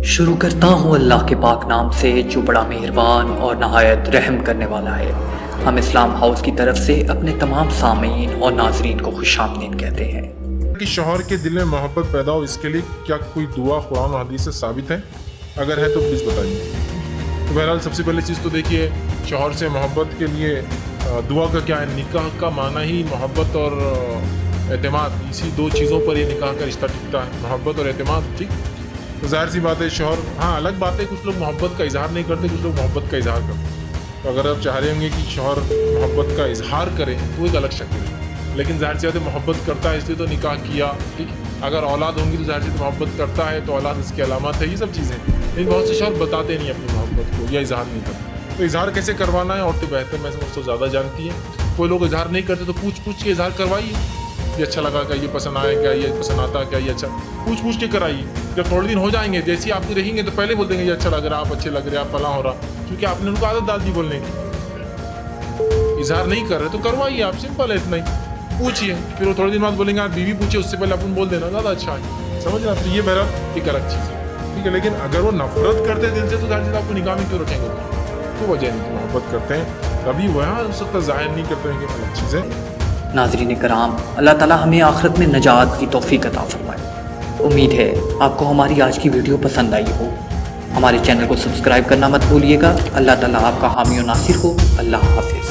شروع کرتا ہوں اللہ کے پاک نام سے جو بڑا مہربان اور نہایت رحم کرنے والا ہے۔ ہم اسلام ہاؤس کی طرف سے اپنے تمام سامعین اور ناظرین کو خوش آمدید کہتے ہیں۔ کہ شوہر کے دل میں محبت پیدا ہو، اس کے لیے کیا کوئی دعا قرآن و حدیث سے ثابت ہے؟ اگر ہے تو پلیز بتائیے۔ تو بہرحال سب سے پہلی چیز تو دیکھیے، شوہر سے محبت کے لیے دعا کا کیا ہے؟ نکاح کا معنی ہی محبت اور اعتماد، اسی دو چیزوں پر یہ نکاح کا رشتہ ٹکتا ہے، محبت اور اعتماد۔ ٹھیک، تو ظاہر سی بات ہے شوہر، ہاں الگ بات ہے کچھ لوگ محبت کا اظہار نہیں کرتے، کچھ لوگ محبت کا اظہار کرتے ہیں۔ تو اگر آپ چاہ رہے ہوں گے کہ شوہر محبت کا اظہار کرے تو ایک الگ شکل ہے، لیکن ظاہر سی بات ہے محبت کرتا ہے اس لیے تو نکاح کیا۔ ٹھیک، اگر اولاد ہوں گی تو ظاہر سی محبت کرتا ہے تو اولاد اس کی علامات ہے، یہ سب چیزیں۔ لیکن بہت سے شوہر بتاتے نہیں اپنی محبت کو یا اظہار نہیں کرتے۔ تو اظہار کیسے کروانا ہے؟ عورتیں بہتر میں سے مجھ سے زیادہ جانتی ہیں۔ کوئی لوگ اظہار نہیں کرتے تو پوچھ کے اظہار کروائیے، یہ اچھا لگا کیا، یہ پسند آیا کیا، یہ پسند آتا کیا، یہ اچھا پوچھ کے کرائیے۔ جب تھوڑے دن ہو جائیں گے، جیسے آپ رہیں گے تو پہلے بول دیں گے یہ اچھا لگ رہا، آپ اچھے لگ رہے، آپ فلاں ہو رہا، کیونکہ آپ نے ان کو عادت ڈال دی بولنے کی۔ اظہار نہیں کر رہے تو کروائیے، آپ سمپل ہے اتنا ہی، پوچھیے۔ پھر وہ تھوڑے دن بعد بولیں گے آپ بیوی پوچھیے، اس سے پہلے اپن بول دینا زیادہ اچھا ہے، سمجھ رہے آپ؟ یہ بہرحال ایک الگ چیز ہے، ٹھیک ہے۔ لیکن اگر وہ نفرت کرتے دل سے تو ظاہر سے آپ کو نکاح میں کیوں رکھیں گے؟ کوئی وجہ نہیں، محبت کرتے ہیں کبھی وہاں ہو سکتا ظاہر نہیں کرتے ہیں کہ الگ چیز ہے۔ ناظرین کرام، اللہ تعالیٰ ہمیں آخرت میں نجات کی توفیق عطا فرمائے۔ امید ہے آپ کو ہماری آج کی ویڈیو پسند آئی ہو۔ ہمارے چینل کو سبسکرائب کرنا مت بھولیے گا۔ اللہ تعالیٰ آپ کا حامی و ناصر ہو۔ اللہ حافظ۔